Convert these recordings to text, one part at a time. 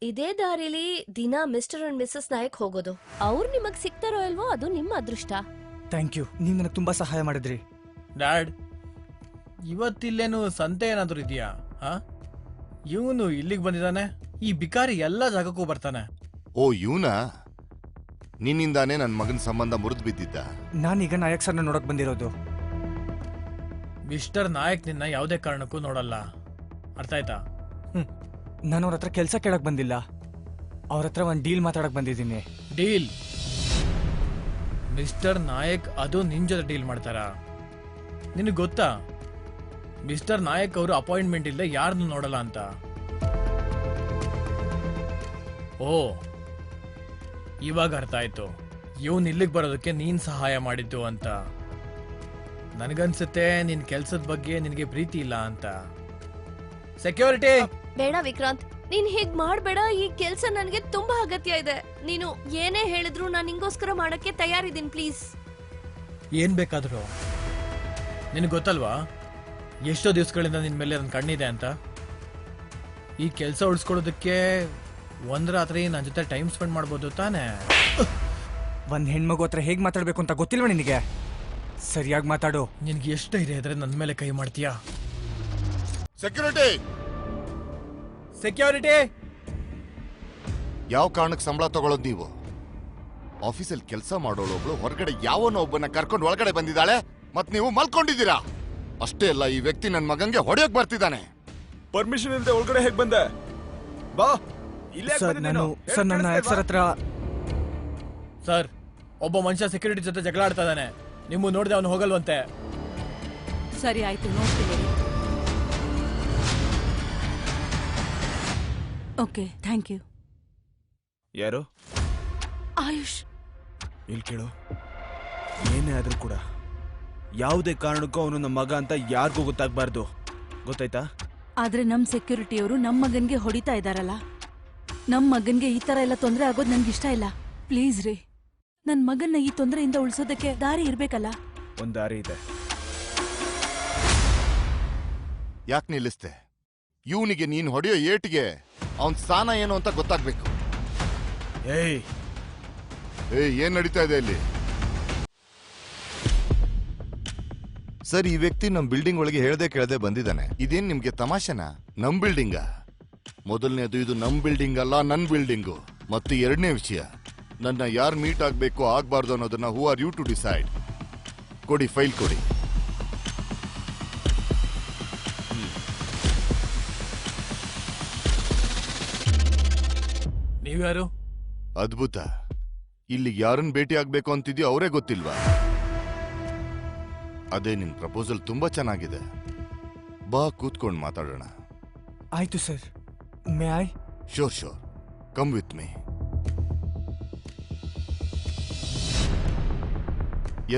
ಇದೇ ದಾರಿಲಿ ದಿನ ಮಿಸ್ಟರ್ ಅಂಡ್ ಮಿಸಸ್ ನಾಯಕ್ ಹೋಗೋದು. ಅವ್ರು ನಿಮಗ್ ಸಿಗ್ತಾರೋ ಇಲ್ವೋ ಅದು ನಿಮ್ಮ ಅದೃಷ್ಟ. ಥ್ಯಾಂಕ್ ಯು, ನೀವು ನನಗೆ ತುಂಬಾ ಸಹಾಯ ಮಾಡಿದ್ರಿ. ಡ್ಯಾಡ್, ಇವತ್ತಿಲ್ಲೇನು ಸಂತೆ ಏನಾದ್ರು ಇದೆಯಾ? ಇವನು ಇಲ್ಲಿಗೆ ಬಂದಿದ್ದಾನೆ, ಈ ಬಿಕಾರಿ ಎಲ್ಲ ಜಾಗಕ್ಕೂ ಬರ್ತಾನೆ. ಓ ಇವನಾ? ನಿನ್ನಿಂದಾನೇ ನನ್ನ ಮಗನ ಸಂಬಂಧ ಮುರಿದು ಬಿದ್ದಿದ್ದ. ನಾನೀಗ ನಾಯಕ್ ಸರ್ನ ನೋಡಕ್ ಬಂದಿರೋದು. ಮಿಸ್ಟರ್ ನಾಯಕ್ ನಿನ್ನ ಯಾವುದೇ ಕಾರಣಕ್ಕೂ ನೋಡಲ್ಲ, ಅರ್ಥ ಆಯ್ತಾ? ನಾನು ಅವ್ರ ಹತ್ರ ಕೆಲಸ ಕೇಳಕ್ ಬಂದಿಲ್ಲ, ಅವ್ರ ಹತ್ರ ಒಂದು ಡೀಲ್ ಮಾತಾಡಕ್ ಬಂದಿದ್ದೀನಿ. ಡೀಲ್? ಮಿಸ್ಟರ್ ನಾಯಕ್ ಅದು ನಿನ್ ಜೊತೆ ಡೀಲ್ ಮಾಡ್ತಾರ? ನಿನಗೆ ಗೊತ್ತಾ ಮಿಸ್ಟರ್ ನಾಯಕ್ ಅವರು ಅಪಾಯಿಂಟ್ಮೆಂಟ್ ಇಲ್ಲದೆ ಯಾರನ್ನು ನೋಡಲ್ಲ ಅಂತ? ಓ, ಇವಾಗ ಅರ್ಥ ಆಯ್ತು ಇವನ್ ಇಲ್ಲಿಗೆ ಬರೋದಕ್ಕೆ ನೀನ್ ಸಹಾಯ ಮಾಡಿದ್ದು ಅಂತ. ನನಗನ್ಸುತ್ತೆ ನಿನ್ ಕೆಲ್ಸದ ಬಗ್ಗೆ ನಿನಗೆ ಪ್ರೀತಿ ಇಲ್ಲ ಅಂತ. ಸೆಕ್ಯೂರಿಟಿ! ಬೇಡ ವಿಕ್ರಾಂತ್, ನೀನ್ ಹೀಗ್ ಮಾಡ್ಬೇಡ. ಈ ಕೆಲ್ಸ ನನ್ಗೆ ತುಂಬಾ ಅಗತ್ಯ ಇದೆ. ನೀನು ಏನೇ ಹೇಳಿದ್ರು ನಾನು ನಿಂಗೋಸ್ಕರ ಮಾಡಕ್ಕೆ ತಯಾರಿದ್ದೀನಿ, ಪ್ಲೀಸ್. ಏನ್ ಬೇಕಾದ್ರು? ನಿನಗೆ ಗೊತ್ತಲ್ವಾ ಎಷ್ಟೋ ದಿವಸಗಳಿಂದ ನಿನ್ ಮೇಲೆ ನನ್ನ ಕಣ್ಣಿದೆ ಅಂತ. ಈ ಕೆಲಸ ಉಳಿಸ್ಕೊಳ್ಳೋದಕ್ಕೆ ಒಂದ್ ರಾತ್ರಿ ನನ್ನ ಜೊತೆ ಟೈಮ್ ಸ್ಪೆಂಡ್ ಮಾಡ್ಬೋದು ತಾನೇ? ಒಂದ್ ಹೆಣ್ಮಗು ಹತ್ರ ಹೇಗ್ ಮಾತಾಡ್ಬೇಕು ಅಂತ ಗೊತ್ತಿಲ್ವ ನಿನಗೆ? ಸರಿಯಾಗಿ ಮಾತಾಡು. ನಿನ್ಗೆ ಎಷ್ಟು ಧೈರ್ಯ ಇದ್ರೆ ನನ್ನ ಮೇಲೆ ಕೈ ಮಾಡ್ತೀಯಾ? ಸೆಕ್ಯೂರಿಟಿ! ಸೆಕ್ಯೂರಿಟಿ! ಯಾವ ಕಾರಣಕ್ಕೆ ಸಂಬಳ ತಗೊಳ್ಳೋದು ನೀವು? ಆಫೀಸಲ್ಲಿ ಕೆಲಸ ಮಾಡೋಳೊಬ್ಳು ಹೊರಗಡೆ ಯಾವನೋ ಒಬ್ಬನ ಕರ್ಕೊಂಡು ಒಳಗಡೆ ಬಂದಿದ್ದಾಳೆ, ಮತ್ ನೀವು ಮಲ್ಕೊಂಡಿದ್ದೀರಾ. ಅಷ್ಟೇ ಅಲ್ಲ, ಈ ವ್ಯಕ್ತಿ ನನ್ನ ಮಗಂಗೆ ಹೊಡೆಯೋಕ್ ಬರ್ತಿದ್ದಾನೆ. ಪರ್ಮಿಷನ್ ಇಲ್ಲದೆ ಒಳಗಡೆ ಹೇಗ್ ಬಂದೆ? ಬಾ. ಸರ್ ನನ್ನ ನಾಯಕ್ ಸರ್ ಹತ್ರ. ಸರ್, ಒಬ್ಬ ಮನುಷ್ಯ ಸೆಕ್ಯೂರಿಟಿ ಜೊತೆ ಜಗಳ ಆಡ್ತಾ ಇದ್ದಾನೆ. ನಿಮ್ಮ ನೋಡಿದೆ ಅವನು ಹೋಗಲ್ವಂತೆ. ಸರಿ ಆಯ್ತು, ನೋಡ್ತೀನಿ. Okay, thank you. ಯಾರು? ಆಯುಷ್. ಇಲ್ಲಿ ಕೇಳು, ಏನೇ ಆದ್ರೂ ಕೂಡ ಯಾವುದೇ ಕಾರಣಕ್ಕೂ ಅವನು ನಮ್ಮ ಮಗ ಅಂತ ಯಾರಿಗೂ ಗೊತ್ತಾಗ್ಬಾರ್ದು, ಗೊತ್ತಾಯ್ತಾ? ಆದ್ರೆ ನಮ್ ಸೆಕ್ಯೂರಿಟಿಯವರು ನಮ್ ಮಗನ್ಗೆ ಹೊಡಿತಾ ಇದಾರಲ್ಲ, ನಮ್ ಮಗನ್ಗೆ ಈ ತರ ಎಲ್ಲ ತೊಂದರೆ ಆಗೋದು ನನ್ಗೆ ಇಷ್ಟ ಇಲ್ಲ. ಪ್ಲೀಸ್ ರೀ, ನನ್ ಮಗನ್ನ ಈ ತೊಂದರೆಯಿಂದ ಉಳಿಸೋದಕ್ಕೆ ದಾರಿ ಇರ್ಬೇಕಲ್ಲ. ಒಂದ್ ದಾರಿ ಇದೆ. ಯಾಕೆ ನಿಲ್ಲಿಸ್ತೆ? ಇವನಿಗೆ ನೀನ್ ಹೊಡೆಯೋ ಏಟಿಗೆ ಅವನ್ ಸ್ಥಾನ ಏನು ಅಂತ ಗೊತ್ತಾಗ್ಬೇಕು. ಏಯ್ ಏನ್ ನಡೀತಾ ಇದೆ ಇಲ್ಲಿ? ಸರ್, ಈ ವ್ಯಕ್ತಿ ನಮ್ ಬಿಲ್ಡಿಂಗ್ ಒಳಗೆ ಹೇಳ್ದೆ ಕೇಳದೆ ಬಂದಿದ್ದಾನೆ. ಇದೇನ್ ನಿಮ್ಗೆ ತಮಾಷೆನಾ? ನಮ್ ಬಿಲ್ಡಿಂಗ? ಮೊದಲನೇದು, ಇದು ನಮ್ ಬಿಲ್ಡಿಂಗ್ ಅಲ್ಲ, ನನ್ ಬಿಲ್ಡಿಂಗು. ಮತ್ತು ಎರಡನೇ ವಿಷಯ, ನನ್ನ ಯಾರು ಮೀಟ್ ಆಗ್ಬೇಕು ಆಗ್ಬಾರ್ದು ಅನ್ನೋದನ್ನ who are you to decide. ಕೊಡಿ, ಫೈಲ್ ಕೊಡಿ. ನೀವ್ಯಾರು? ಅದ್ಭುತ. ಇಲ್ಲಿ ಯಾರನ್ನ ಭೇಟಿ ಆಗ್ಬೇಕು ಅಂತಿದ್ಯೋ ಅವರೇ ಗೊತ್ತಿಲ್ವಾ? ಅದೇ, ನಿನ್ ಪ್ರಪೋಸಲ್ ತುಂಬಾ ಚೆನ್ನಾಗಿದೆ. ಬಾ, ಕೂತ್ಕೊಂಡು ಮಾತಾಡೋಣ. ಆಯ್ತು sir. May I? Sure sure, come with me.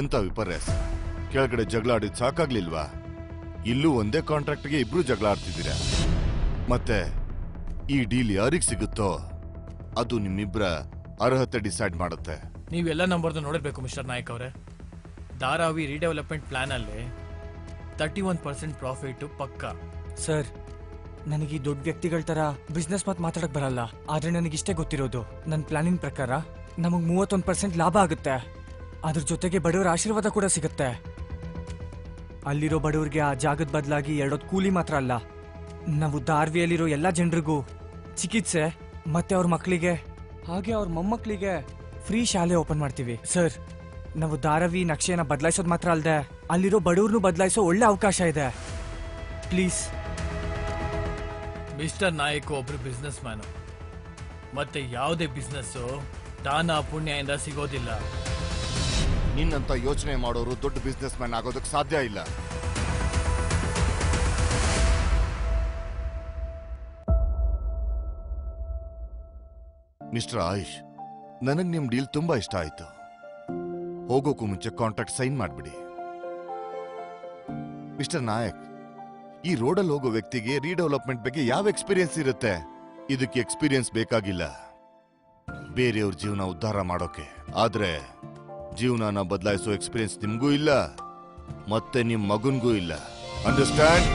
ಎಂತ ವಿಪರ್ಯಾಸ! ಕೆಳಗಡೆ ಜಗಳ ಆಡಿದ್ ಸಾಕಾಗ್ಲಿಲ್ವಾ? ಇಲ್ಲೂ ಒಂದೇ ಕಾಂಟ್ರಾಕ್ಟ್ಗೆ ಇಬ್ರು ಜಗಳ ಆಡ್ತಿದ್ದೀರಾ. ಮತ್ತೆ ಈ ಡೀಲ್ ಯಾರಿಗ್ ಸಿಗುತ್ತೋ ಅದು ನಿಮ್ಮಿಬ್ರ ಅರ್ಹತೆ ಡಿಸೈಡ್ ಮಾಡುತ್ತೆ. ನೀವೆಲ್ಲ ನಂಬರ್ದು ನೋಡಿರ್ಬೇಕು ಮಿಸ್ಟರ್ ನಾಯಕ್ ಅವರೇ. ಧಾರಾವಿ ರೀಡೆವಲಪ್ಮೆಂಟ್ ಪ್ಲಾನ್ ಅಲ್ಲಿ 31% ಪ್ರಾಫಿಟ್ ಪಕ್ಕ. ಸರ್, ನನಗೆ ಈ ದೊಡ್ಡ ವ್ಯಕ್ತಿಗಳ ತರ ಬಿಸ್ನೆಸ್ ಮಾತಾಡಕ್ ಬರಲ್ಲ. ಆದ್ರೆ ನನಗಿಷ್ಟೇ ಗೊತ್ತಿರೋದು, ನನ್ನ ಪ್ಲಾನಿನ ಪ್ರಕಾರ ನಮಗ್ 31% ಲಾಭ ಆಗುತ್ತೆ. ಅದ್ರ ಜೊತೆಗೆ ಬಡವರ ಆಶೀರ್ವಾದ ಕೂಡ ಸಿಗುತ್ತೆ. ಅಲ್ಲಿರೋ ಬಡವರಿಗೆ ಆ ಜಾಗದ ಬದಲಾಗಿ 2 ಕೂಲಿ ಮಾತ್ರ ಅಲ್ಲ, ನಾವು ಧಾರವಿಯಲ್ಲಿರೋ ಎಲ್ಲಾ ಜನರಿಗೂ ಚಿಕಿತ್ಸೆ, ಮತ್ತೆ ಅವ್ರ ಮಕ್ಕಳಿಗೆ ಹಾಗೆ ಅವ್ರ ಮೊಮ್ಮಕ್ಕಳಿಗೆ ಫ್ರೀ ಶಾಲೆ ಓಪನ್ ಮಾಡ್ತೀವಿ. ಸರ್, ನಾವು ಧಾರಾವಿ ನಕ್ಷೆನ ಬದಲಾಯಿಸೋದು ಮಾತ್ರ ಅಲ್ಲದೆ ಅಲ್ಲಿರೋ ಬಡವ್ರನ್ನು ಬದಲಾಯಿಸೋ ಒಳ್ಳೆ ಅವಕಾಶ ಇದೆ. ಪ್ಲೀಸ್. ಮಿಸ್ಟರ್ ನಾಯಕ್ ಒಬ್ರು ಬಿಸ್ನೆಸ್ ಮ್ಯಾನು. ಮತ್ತೆ ಯಾವುದೇ ಬಿಸ್ನೆಸ್ ದಾನ ಪುಣ್ಯದಿಂದ ಸಿಗೋದಿಲ್ಲ. ನಿನ್ನಂತ ಯೋಚನೆ ಮಾಡೋರು ದೊಡ್ಡ ಬಿಸ್ನೆಸ್ ಮ್ಯಾನ್ ಆಗೋದಕ್ಕೆ ಸಾಧ್ಯ ಇಲ್ಲ. ಮಿಸ್ಟರ್ ಆಯುಷ್, ನನಗ್ ನಿಮ್ ಡೀಲ್ ತುಂಬಾ ಇಷ್ಟ ಆಯ್ತು. ಹೋಗೋಕ್ಕೂ ಮುಂಚೆ ಕಾಂಟ್ರಾಕ್ಟ್ ಸೈನ್ ಮಾಡ್ಬಿಡಿ. ಮಿಸ್ಟರ್ ನಾಯಕ್, ಈ ರೋಡಲ್ಲಿ ಹೋಗೋ ವ್ಯಕ್ತಿಗೆ ರೀಡೆವಲಪ್ಮೆಂಟ್ ಬಗ್ಗೆ ಯಾವ ಎಕ್ಸ್ಪೀರಿಯನ್ಸ್ ಇರುತ್ತೆ? ಇದಕ್ಕೆ ಎಕ್ಸ್ಪೀರಿಯನ್ಸ್ ಬೇಕಾಗಿಲ್ಲ, ಬೇರೆಯವ್ರ ಜೀವನ ಉದ್ಧಾರ ಮಾಡೋಕೆ. ಆದ್ರೆ ಜೀವನನ ಬದಲಾಯಿಸೋ ಎಕ್ಸ್ಪೀರಿಯನ್ಸ್ ನಿಮ್ಗೂ ಇಲ್ಲ, ಮತ್ತೆ ನಿಮ್ ಮಗನ್ಗೂ ಇಲ್ಲ. ಅಂಡರ್ಸ್ಟ್ಯಾಂಡ್?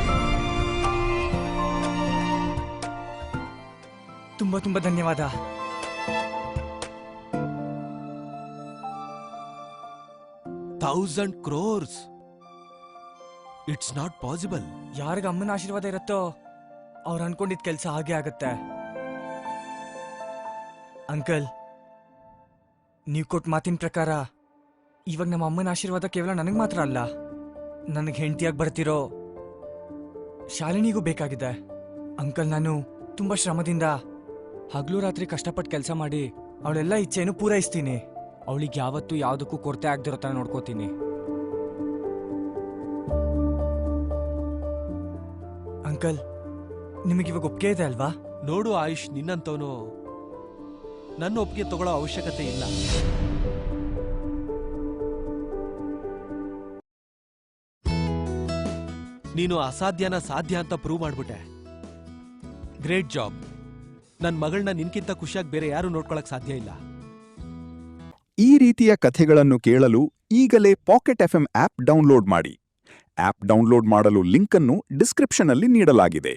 ತುಂಬಾ ತುಂಬಾ ತುಂಬಾ ಧನ್ಯವಾದ. 1,000 crores. It's not possible. ಯಾರಿಗ ಅಮ್ಮನ ಆಶೀರ್ವಾದ ಇರುತ್ತೋ ಅವ್ರು ಅನ್ಕೊಂಡಿದ್ ಕೆಲಸ ಹಾಗೆ ಆಗತ್ತೆ. ಅಂಕಲ್, ನೀವು ಕೊಟ್ಟ ಮಾತಿನ ಪ್ರಕಾರ ಇವಾಗ ನಮ್ಮ ಅಮ್ಮನ ಆಶೀರ್ವಾದ ಕೇವಲ ನನಗೆ ಮಾತ್ರ ಅಲ್ಲ, ನನಗೆ ಹೆಂಡತಿಯಾಗಿ ಬರ್ತಿರೋ ಶಾಲಿನಿಗೂ ಬೇಕಾಗಿದೆ. ಅಂಕಲ್, ನಾನು ತುಂಬಾ ಶ್ರಮದಿಂದ ಹಗಲು ರಾತ್ರಿ ಕಷ್ಟಪಟ್ಟು ಕೆಲಸ ಮಾಡಿ ಅವಳೆಲ್ಲ ಇಚ್ಛೆಯನ್ನು ಪೂರೈಸ್ತೀನಿ. ಅವಳಿಗೆ ಯಾವತ್ತೂ ಯಾವುದಕ್ಕೂ ಕೊರತೆ ಆಗದಿರೋ ಥರ ನೋಡ್ಕೋತೀನಿ. ಅಂಕಲ್, ನಿಮಗಿವಾಗ ಒಪ್ಪಿಗೆ ಇದೆ ಅಲ್ವಾ? ನೋಡು ಆಯುಷ್, ನಿನ್ನಂತವನು ನನ್ನ ಒಪ್ಪಿಗೆ ತಗೊಳ್ಳೋ ಅವಶ್ಯಕತೆ ಇಲ್ಲ. ನೀನು ಅಸಾಧ್ಯನ ಸಾಧ್ಯ ಅಂತ ಪ್ರೂವ್ ಮಾಡ್ಬಿಟ್ಟೆ. Great job. ನನ್ನ ಮಗಳನ್ನ ನಿನ್ಕಿಂತ ಖುಷಿಯಾಗಿ ಬೇರೆ ಯಾರು ನೋಡ್ಕೊಳಕ್ ಸಾಧ್ಯ ಇಲ್ಲ. ಈ ರೀತಿಯ ಕಥೆಗಳನ್ನು ಕೇಳಲು ಈಗಲೇ ಪಾಕೆಟ್ ಎಫ್ಎಂ ಆಪ್ ಡೌನ್ಲೋಡ್ ಮಾಡಿ. ಆಪ್ ಡೌನ್ಲೋಡ್ ಮಾಡಲು ಲಿಂಕ್ ಅನ್ನು ಡಿಸ್ಕ್ರಿಪ್ಷನ್ ಅಲ್ಲಿ ನೀಡಲಾಗಿದೆ.